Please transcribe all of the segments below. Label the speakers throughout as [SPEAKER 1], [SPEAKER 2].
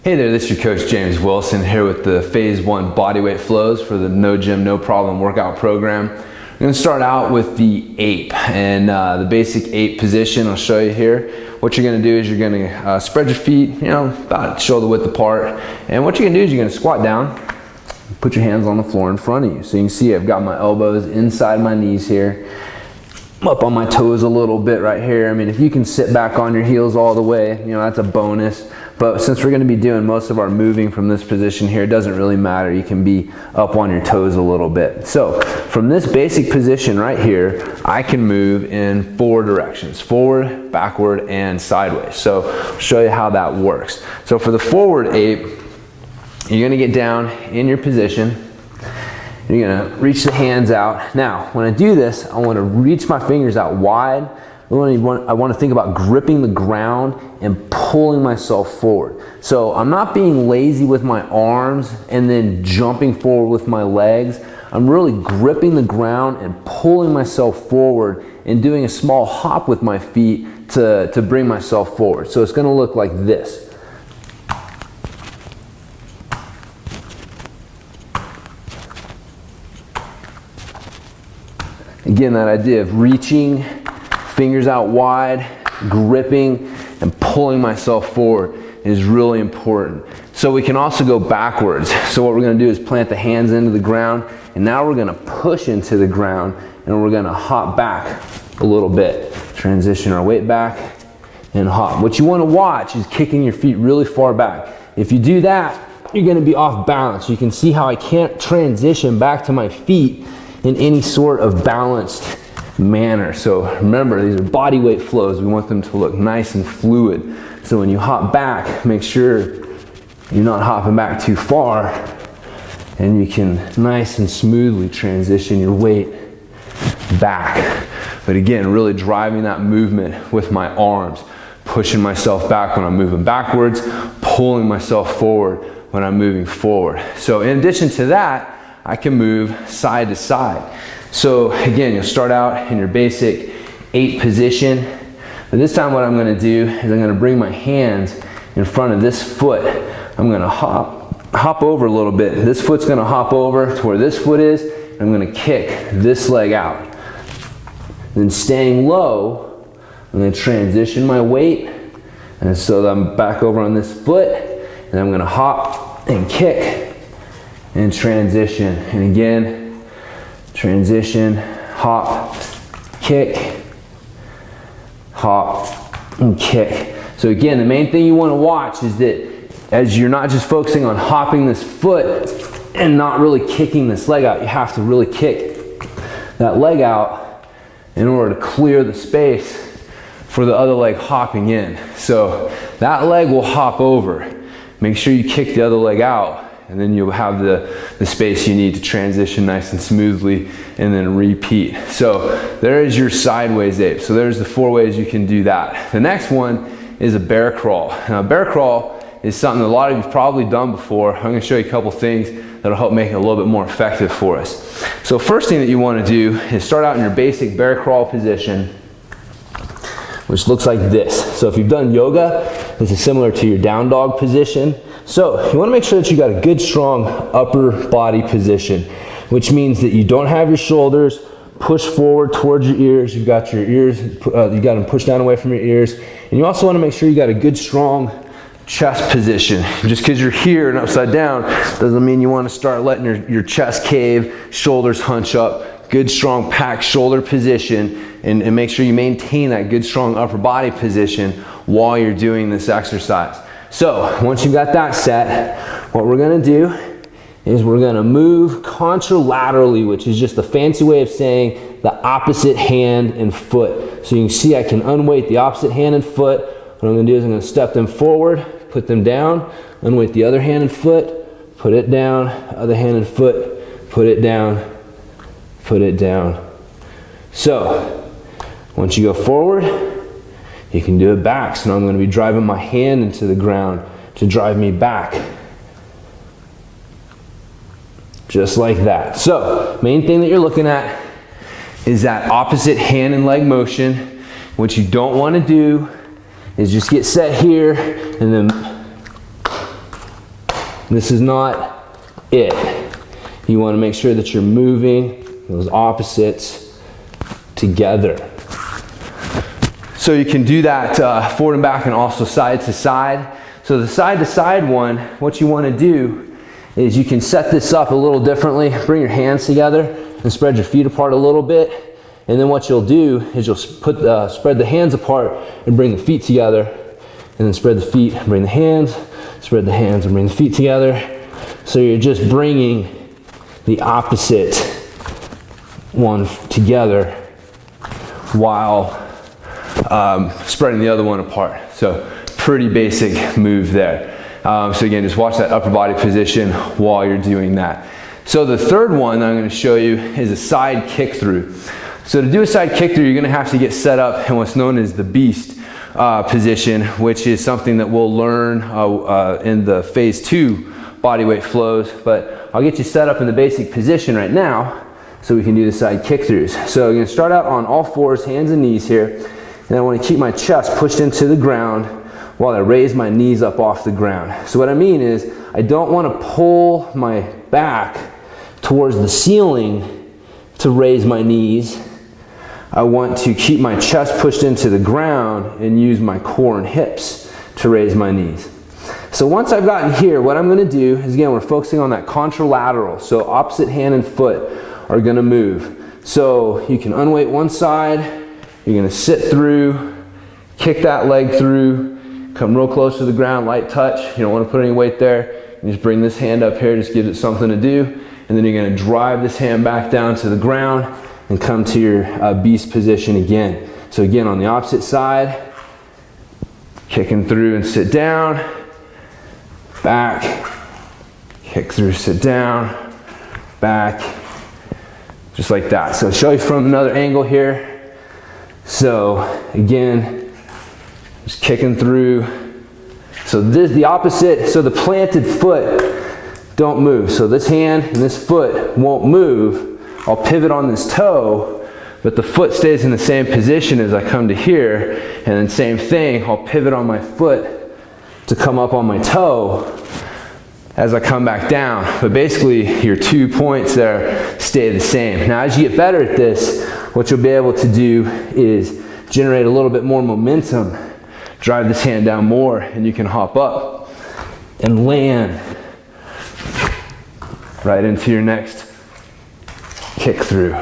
[SPEAKER 1] Hey there, this is your coach James Wilson here with the Phase 1 bodyweight flows for the No Gym, No Problem workout program. We're going to start out with the ape and the basic ape position. I'll show you here. What you're going to do is you're going to spread your feet, about shoulder width apart. And what you're going to do is you're going to squat down, put your hands on the floor in front of you. So you can see I've got my elbows inside my knees here. I'm up on my toes a little bit right here. I mean, if you can sit back on your heels all the way, that's a bonus. But since we're going to be doing most of our moving from this position here, it doesn't really matter. You can be up on your toes a little bit. So from this basic position right here, I can move in 4 directions: forward, backward, and sideways. So I'll show you how that works. So for the forward ape, you're going to get down in your position. You're going to reach the hands out. Now, when I do this, I want to reach my fingers out wide. I want to think about gripping the ground and pulling myself forward. So I'm not being lazy with my arms and then jumping forward with my legs. I'm really gripping the ground and pulling myself forward and doing a small hop with my feet to bring myself forward. So it's going to look like this. Again, that idea of reaching, fingers out wide, gripping, and pulling myself forward is really important. So we can also go backwards. So what we're going to do is plant the hands into the ground, and now we're going to push into the ground, and we're going to hop back a little bit. Transition our weight back and hop. What you want to watch is kicking your feet really far back. If you do that, you're going to be off balance. You can see how I can't transition back to my feet in any sort of balanced manner. So remember, these are body weight flows. We want them to look nice and fluid. So when you hop back, make sure you're not hopping back too far, and you can nice and smoothly transition your weight back. But again, really driving that movement with my arms, pushing myself back when I'm moving backwards, pulling myself forward when I'm moving forward. So in addition to that, I can move side to side. So again, you'll start out in your basic ape position. But this time what I'm going to do is I'm going to bring my hands in front of this foot. I'm going to hop over a little bit. This foot's going to hop over to where this foot is. I'm going to kick this leg out. Then staying low, I'm going to transition my weight. And so I'm back over on this foot, and I'm going to hop and kick and transition. And again, transition, hop, kick, hop, and kick. So again, the main thing you want to watch is that as you're not just focusing on hopping this foot and not really kicking this leg out, you have to really kick that leg out in order to clear the space for the other leg hopping in. So that leg will hop over. Make sure you kick the other leg out, and then you'll have the space you need to transition nice and smoothly and then repeat. So there is your sideways ape. So there's the 4 ways you can do that. The next one is a bear crawl. Now, bear crawl is something that a lot of you've probably done before. I'm going to show you a couple things that'll help make it a little bit more effective for us. So first thing that you want to do is start out in your basic bear crawl position, which looks like this. So if you've done yoga, this is similar to your down dog position. So you want to make sure that you got a good strong upper body position, which means that you don't have your shoulders pushed forward towards your ears. You've got your ears, you got them pushed down away from your ears. And you also want to make sure you got a good strong chest position. Just because you're here and upside down doesn't mean you want to start letting your chest cave, shoulders hunch up. Good strong packed shoulder position, and make sure you maintain that good strong upper body position while you're doing this exercise. So once you got that set, what we're going to do is we're going to move contralaterally, which is just a fancy way of saying the opposite hand and foot. So you can see I can unweight the opposite hand and foot. What I'm going to do is I'm going to step them forward, put them down, unweight the other hand and foot, put it down, other hand and foot, put it down, put it down. So once you go forward, you can do it back. So now I'm going to be driving my hand into the ground to drive me back. Just like that. So, main thing that you're looking at is that opposite hand and leg motion. What you don't want to do is just get set here and then This is not it. You want to make sure that you're moving those opposites together. So you can do that forward and back and also side to side. So the side to side one, what you want to do is you can set this up a little differently. Bring your hands together and spread your feet apart a little bit. And then what you'll do is you'll spread the hands apart and bring the feet together. And then spread the feet and bring the hands. Spread the hands and bring the feet together. So you're just bringing the opposite one together while spreading the other one apart. So pretty basic move there. So again, just watch that upper body position while you're doing that. So the third one that I'm going to show you is a side kick through. So to do a side kick through, you're going to have to get set up in what's known as the beast position, which is something that we'll learn in the phase 2 bodyweight flows. But I'll get you set up in the basic position right now so we can do the side kick throughs. So I'm going to start out on all fours, hands and knees here. And I want to keep my chest pushed into the ground while I raise my knees up off the ground. So what I mean is I don't want to pull my back towards the ceiling to raise my knees. I want to keep my chest pushed into the ground and use my core and hips to raise my knees. So once I've gotten here, what I'm going to do is, again, we're focusing on that contralateral. So opposite hand and foot are going to move. So you can unweight one side, you're going to sit through, kick that leg through, come real close to the ground, light touch. You don't want to put any weight there. You just bring this hand up here, just gives it something to do. And then you're going to drive this hand back down to the ground and come to your beast position again. So again, on the opposite side, kicking through and sit down, back, kick through, sit down, back, just like that. So I'll show you from another angle here. So again, just kicking through. So this, the opposite, so the planted foot don't move. So this hand and this foot won't move. I'll pivot on this toe, but the foot stays in the same position as I come to here. And then same thing, I'll pivot on my foot to come up on my toe as I come back down. But basically, your 2 points there stay the same. Now, as you get better at this, what you'll be able to do is generate a little bit more momentum, drive this hand down more, and you can hop up and land right into your next kick through.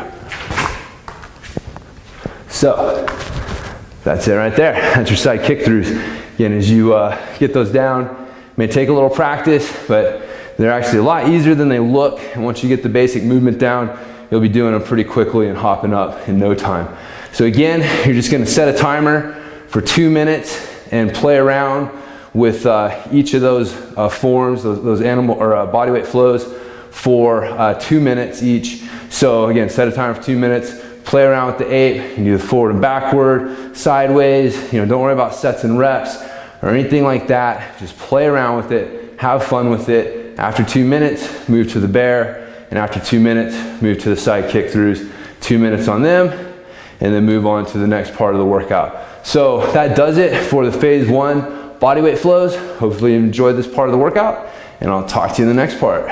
[SPEAKER 1] So that's it right there. That's your side kick throughs. Again, as you get those down, it may take a little practice, but they're actually a lot easier than they look. And once you get the basic movement down, you'll be doing them pretty quickly and hopping up in no time. So again, you're just going to set a timer for 2 minutes and play around with each of those forms, those animal or bodyweight flows for 2 minutes each. So again, set a timer for 2 minutes, play around with the ape. You can do the forward and backward, sideways. Don't worry about sets and reps or anything like that. Just play around with it, have fun with it. After 2 minutes, move to the bear, and after 2 minutes, move to the side kick throughs. 2 minutes on them, and then move on to the next part of the workout. So that does it for the phase 1 bodyweight flows. Hopefully you enjoyed this part of the workout, and I'll talk to you in the next part.